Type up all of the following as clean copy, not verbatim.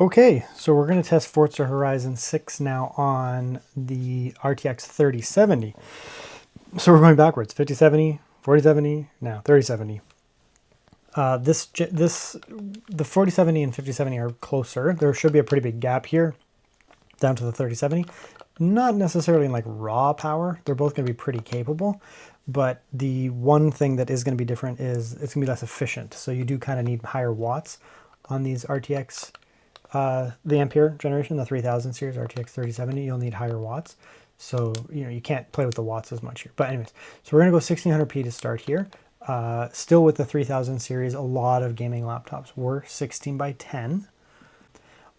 Okay, so we're going to test Forza Horizon 6 now on the RTX 3070. So we're going backwards, 5070, 4070, now 3070. The 4070 and 5070 are closer. There should be a pretty big gap here down to the 3070. Not necessarily in like raw power. They're both going to be pretty capable, but the one thing that is going to be different is it's going to be less efficient. So you do kind of need higher watts on these RTX. The ampere generation, the 3000 series RTX 3070, you'll need higher watts. So, you can't play with the watts as much here. But anyways, so we're going to go 1600p to start here. Still with the 3000 series, a lot of gaming laptops were 16 by 10.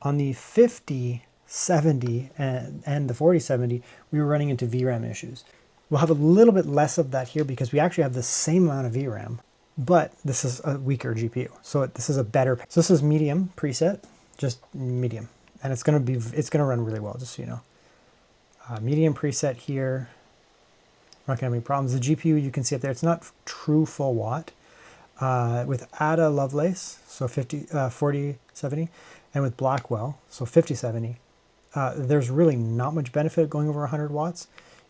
On the 5070 and the 4070, we were running into VRAM issues. We'll have a little bit less of that here because we actually have the same amount of VRAM, but this is a weaker GPU. So this is a better, so this is medium preset. Just medium, and it's gonna run really well, just so you know. Medium preset here, not gonna have any problems. The GPU, you can see up there, it's not true full watt. With Ada Lovelace, so 4070, and with Blackwell, so 5070, there's really not much benefit going over 100 watts.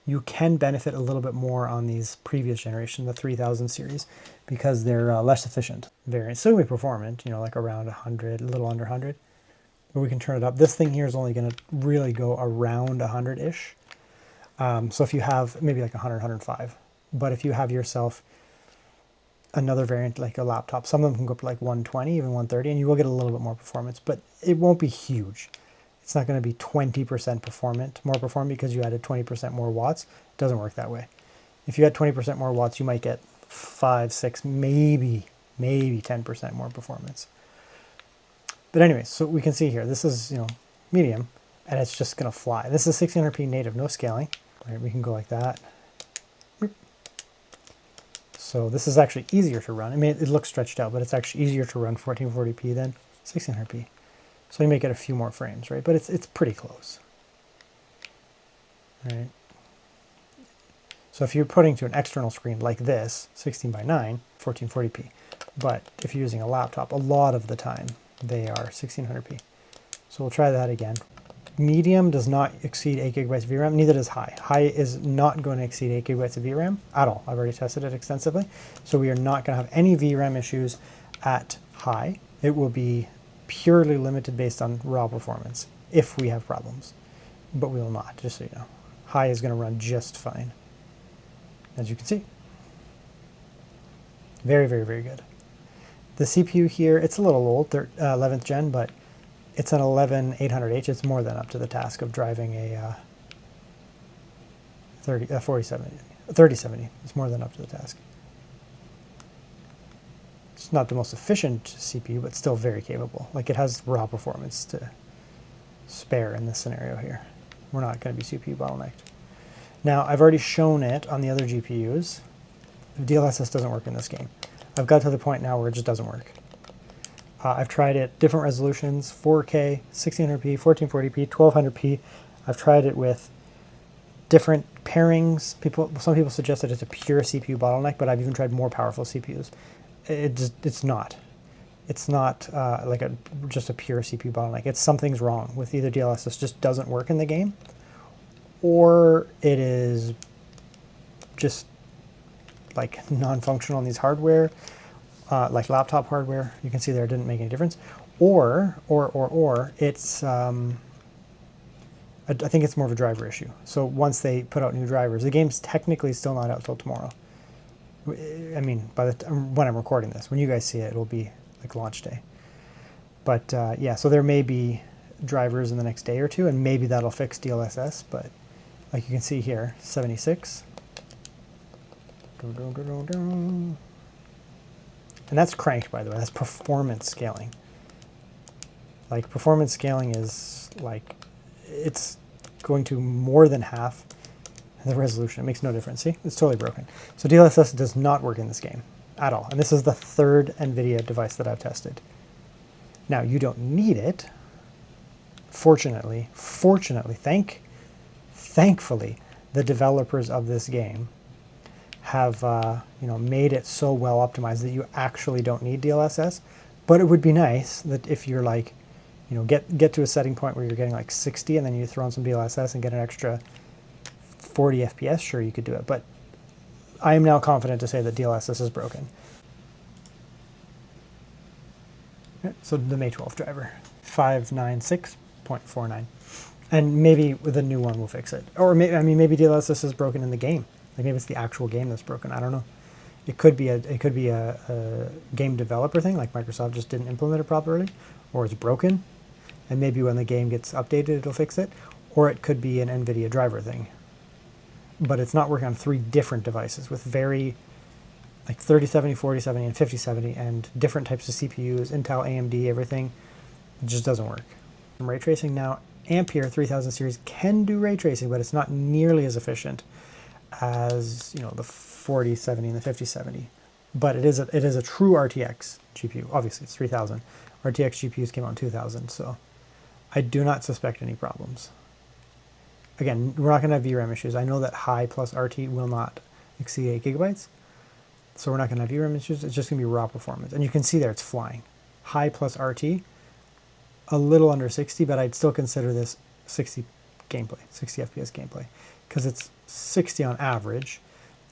You can benefit a little bit more on these previous generation, the 3000 series, because they're less efficient variants. Still gonna be performant, like around 100, a little under 100. But we can turn it up. This thing here is only going to really go around 100-ish. So if you have maybe like 100, 105, but if you have yourself another variant like a laptop, some of them can go up to like 120, even 130, and you will get a little bit more performance, but it won't be huge. It's not going to be 20% more performant because you added 20% more watts. It doesn't work that way. If you had 20% more watts, you might get 5, 6, maybe 10% more performance. But anyways, so we can see here, this is, medium, and it's just going to fly. This is 1600p native, no scaling. All right, we can go like that. So this is actually easier to run. I mean, it looks stretched out, but it's actually easier to run 1440p than 1600p. So you may get a few more frames, right? But it's pretty close. All right. So if you're putting to an external screen like this, 16 by 9, 1440p. But if you're using a laptop, a lot of the time, they are 1600p. So we'll try that again. Medium does not exceed 8 gigabytes of VRAM, neither does high. High is not going to exceed 8 gigabytes of VRAM at all. I've already tested it extensively. So we are not going to have any VRAM issues at high. It will be purely limited based on raw performance if we have problems. But we will not, just so you know. High is going to run just fine, as you can see. Very, very, very good. The CPU here, it's a little old, 11th gen, but it's an 11800H. It's more than up to the task of driving a 3070. It's more than up to the task. It's not the most efficient CPU, but still very capable. Like, it has raw performance to spare in this scenario here. We're not going to be CPU bottlenecked. Now, I've already shown it on the other GPUs. DLSS doesn't work in this game. I've got to the point now where it just doesn't work. I've tried it different resolutions, 4K, 1600p, 1440p, 1200p. I've tried it with different pairings. Some people suggest that it's a pure CPU bottleneck, but I've even tried more powerful CPUs. It's not. It's not like just a pure CPU bottleneck. Something's wrong with either DLSS just doesn't work in the game, or it is just like non-functional on these hardware, like laptop hardware. You can see there it didn't make any difference. Or it's, I think it's more of a driver issue. So once they put out new drivers, the game's technically still not out till tomorrow. I mean, when I'm recording this, when you guys see it, it'll be like launch day. But yeah, so there may be drivers in the next day or two, and maybe that'll fix DLSS. But like you can see here, 76. And that's cranked, by the way. That's performance scaling. Like, performance scaling is like, it's going to more than half the resolution. It makes no difference. See, it's totally broken. So DLSS does not work in this game at all. And this is the third NVIDIA device that I've tested. Now, you don't need it. Fortunately, thankfully, the developers of this game have made it so well optimized that you actually don't need DLSS. But it would be nice that if you're like, you know, get to a setting point where you're getting like 60 and then you throw in some DLSS and get an extra 40 FPS, sure, you could do it. But I am now confident to say that DLSS is broken. So the May 12 driver, 596.49. And maybe with a new one we'll fix it. Or maybe DLSS is broken in the game. Like maybe it's the actual game that's broken. I don't know. It could be a game developer thing, like Microsoft just didn't implement it properly, or it's broken, and maybe when the game gets updated it'll fix it. Or it could be an NVIDIA driver thing. But it's not working on 3 different devices with very like 3070, 4070, and 5070, and different types of CPUs, Intel, AMD, everything. It just doesn't work. Ray tracing now, Ampere 3000 series can do ray tracing, but it's not nearly as efficient as, you know, the 4070 and the 5070. But it is a true RTX GPU. Obviously, it's 3000. RTX GPUs came out in 2000, so I do not suspect any problems. Again, we're not going to have VRAM issues. I know that high plus RT will not exceed 8 gigabytes. So we're not going to have VRAM issues. It's just going to be raw performance. And you can see there it's flying. High plus RT, a little under 60, but I'd still consider this 60 gameplay, 60 FPS gameplay, because it's 60 on average,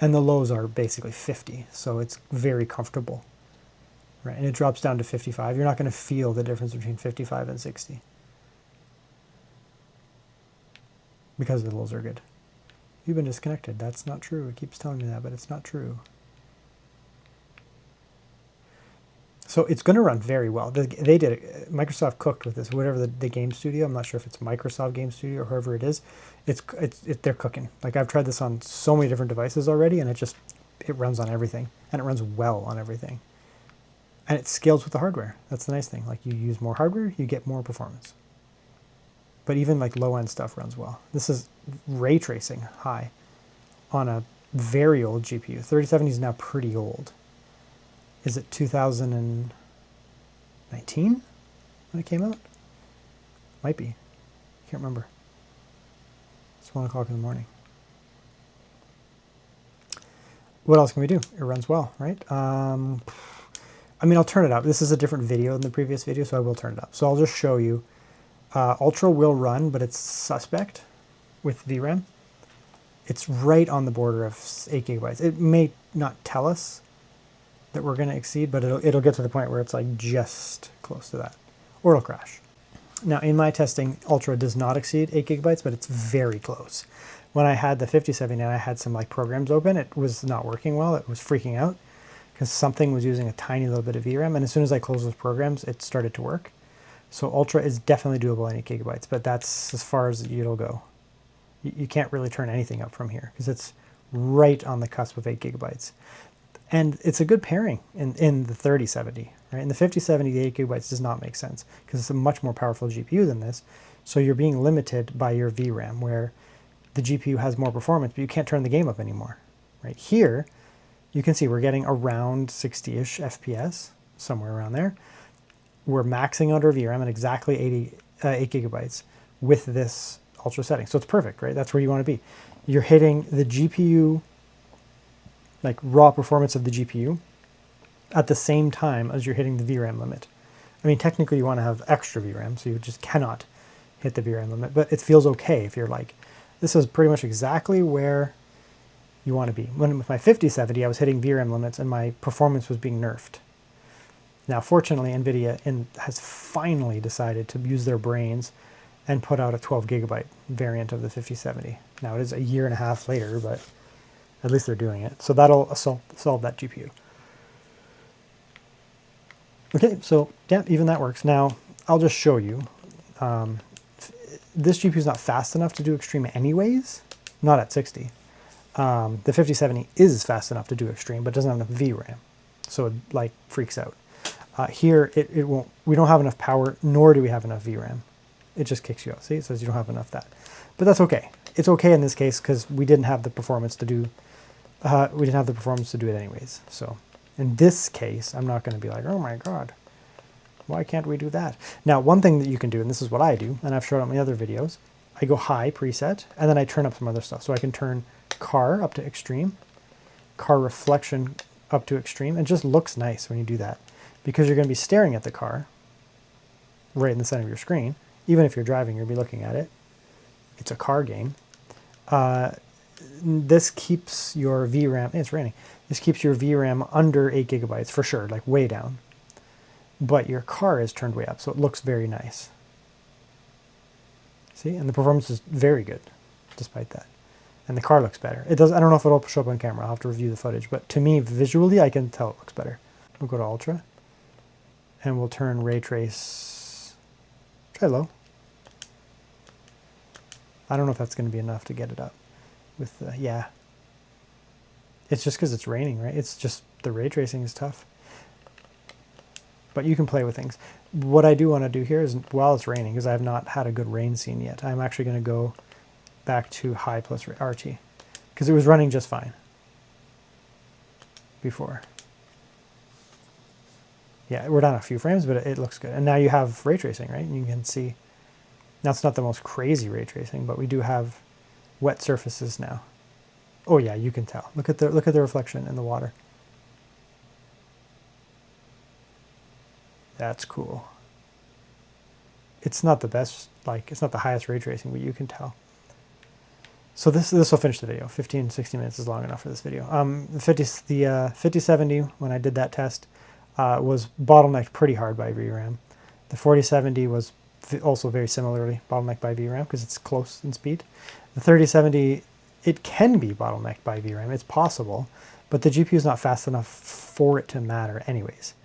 and the lows are basically 50. So it's very comfortable, right? And it drops down to 55. You're not going to feel the difference between 55 and 60 because the lows are good. You've been disconnected. That's not true. It keeps telling me that, but it's not true. So it's going to run very well. They did it. Microsoft cooked with this. Whatever the game studio, I'm not sure if it's Microsoft Game Studio or whoever it is. They're cooking. Like I've tried this on so many different devices already, and it runs on everything, and it runs well on everything. And it scales with the hardware. That's the nice thing. Like you use more hardware, you get more performance. But even like low end stuff runs well. This is ray tracing high on a very old GPU. 3070 is now pretty old. Is it 2019 when it came out? Might be. Can't remember. It's 1 o'clock in the morning. What else can we do? It runs well, right? I mean, I'll turn it up. This is a different video than the previous video, so I will turn it up. So I'll just show you. Ultra will run, but it's suspect with VRAM. It's right on the border of 8 gigabytes. It may not tell us that we're going to exceed, but it'll get to the point where it's like just close to that, or it'll crash. Now in my testing, Ultra does not exceed 8 gigabytes, but it's very close. When I had the 5070 and I had some like programs open, it was not working well. It was freaking out because something was using a tiny little bit of VRAM, and as soon as I closed those programs, it started to work. So Ultra is definitely doable at 8 gigabytes, but that's as far as it'll go. You can't really turn anything up from here because it's right on the cusp of 8 gigabytes. And it's a good pairing in the 3070, right? In the 5070, the 8 gigabytes does not make sense because it's a much more powerful GPU than this. So you're being limited by your VRAM, where the GPU has more performance, but you can't turn the game up anymore, right? Here, you can see we're getting around 60-ish FPS, somewhere around there. We're maxing out our VRAM at exactly 8 gigabytes with this Ultra setting. So it's perfect, right? That's where you want to be. You're hitting the GPU, like raw performance of the GPU, at the same time as you're hitting the VRAM limit. I mean, technically you want to have extra VRAM, so you just cannot hit the VRAM limit, but it feels okay if you're like, this is pretty much exactly where you want to be. When with my 5070, I was hitting VRAM limits and my performance was being nerfed. Now, fortunately, NVIDIA has finally decided to use their brains and put out a 12 gigabyte variant of the 5070. Now, it is a year and a half later, but at least they're doing it. So that'll solve that GPU. Okay, so yeah, even that works. Now, I'll just show you. This GPU is not fast enough to do extreme anyways, not at 60. The 5070 is fast enough to do extreme, but doesn't have enough VRAM. So it like freaks out. Here, it won't. We don't have enough power, nor do we have enough VRAM. It just kicks you out. See, it says you don't have enough of that. But that's okay. It's okay in this case because we didn't have the performance to do. We didn't have the performance to do it anyways. So in this case, I'm not going to be like, oh my god, why can't we do that? Now, one thing that you can do, and this is what I do, and I've shown it in my other videos, I go high preset, and then I turn up some other stuff. So I can turn car up to extreme, car reflection up to extreme. It just looks nice when you do that because you're going to be staring at the car right in the center of your screen. Even if you're driving, you'll be looking at it. It's a car game. This keeps your VRAM, it's raining, this keeps your VRAM under 8 gigabytes for sure, like way down. But your car is turned way up, so it looks very nice. See, and the performance is very good, despite that. And the car looks better. It does. I don't know if it'll show up on camera. I'll have to review the footage. But to me, visually, I can tell it looks better. We'll go to Ultra. And we'll turn Ray Trace. Try low. I don't know if that's going to be enough to get it up. With yeah. It's just because it's raining, right? It's just the ray tracing is tough. But you can play with things. What I do want to do here is, while it's raining, because I have not had a good rain scene yet, I'm actually going to go back to high plus RT, because it was running just fine before. Yeah, we're down a few frames, but it looks good. And now you have ray tracing, right? And you can see, now it's not the most crazy ray tracing, but we do have wet surfaces now. Oh yeah, you can tell. Look at the reflection in the water. That's cool. It's not the best, like, it's not the highest ray tracing, but you can tell. So this will finish the video. 15, 60 minutes is long enough for this video. The 5070, when I did that test, was bottlenecked pretty hard by VRAM. The 4070 was also very similarly bottlenecked by VRAM because it's close in speed. The 3070, it can be bottlenecked by VRAM. It's possible, but the GPU is not fast enough for it to matter anyways.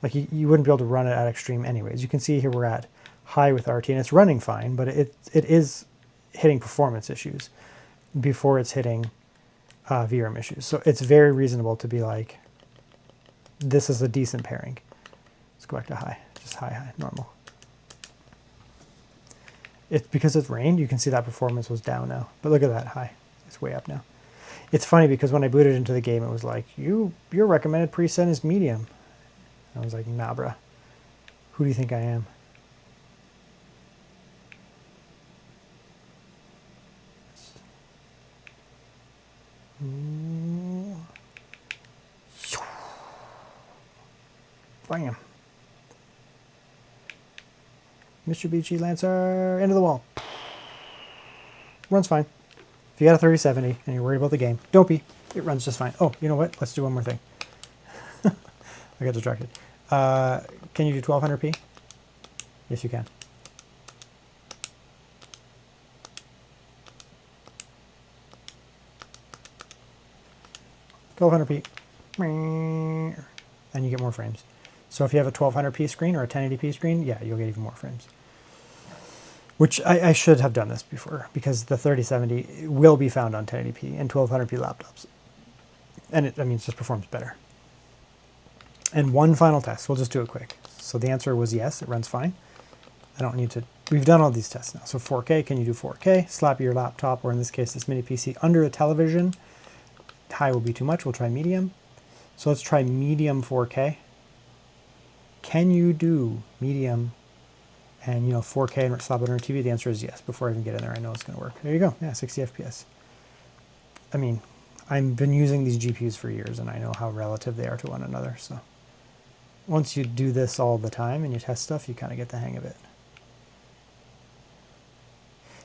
Like you wouldn't be able to run it at extreme anyways. You can see here we're at high with RT, and it's running fine, but it is hitting performance issues before it's hitting VRAM issues. So it's very reasonable to be like, this is a decent pairing. Let's go back to high, just high, normal. It's because it's rained, you can see that performance was down now. But look at that high, it's way up now. It's funny because when I booted into the game, it was like, your recommended preset is medium. I was like, nah, bruh. Who do you think I am? Bam. Mitsubishi Lancer, into the wall. Runs fine. If you got a 3070 and you're worried about the game, don't be. It runs just fine. Oh, you know what? Let's do one more thing. I got distracted. Can you do 1200p? Yes, you can. $1200p. And you get more frames. So if you have a 1200p screen or a 1080p screen, yeah, you'll get even more frames. Which I should have done this before, because the 3070 will be found on 1080p and 1200p laptops. And it just performs better. And one final test, we'll just do it quick. So the answer was yes, it runs fine. I don't need to, we've done all these tests now. So 4K, can you do 4K? Slap your laptop, or in this case, this mini PC, under a television. High will be too much, we'll try medium. So let's try medium 4K. Can you do medium and 4K and slap it on your TV? The answer is yes. Before I even get in there, I know it's going to work. There you go. Yeah, 60 FPS. I mean, I've been using these GPUs for years, and I know how relative they are to one another. So once you do this all the time and you test stuff, you kind of get the hang of it.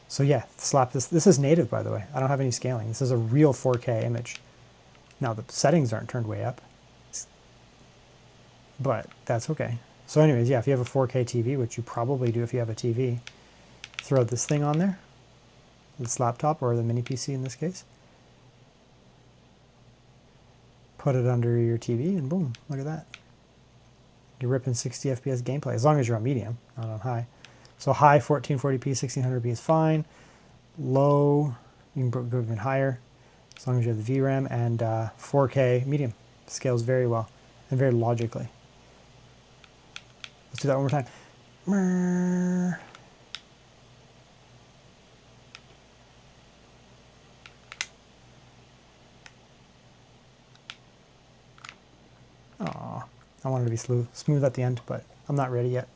So yeah, slap this. This is native, by the way. I don't have any scaling. This is a real 4K image. Now, the settings aren't turned way up, but that's okay. So anyways, yeah, if you have a 4K TV, which you probably do if you have a TV, throw this thing on there, this laptop or the mini PC in this case. Put it under your TV and boom, look at that. You're ripping 60 FPS gameplay, as long as you're on medium, not on high. So high, 1440p, 1600p is fine. Low, you can go even higher, as long as you have the VRAM, and 4K medium. Scales very well and very logically. Let's do that one more time. Aw, I wanted to be smooth at the end, but I'm not ready yet.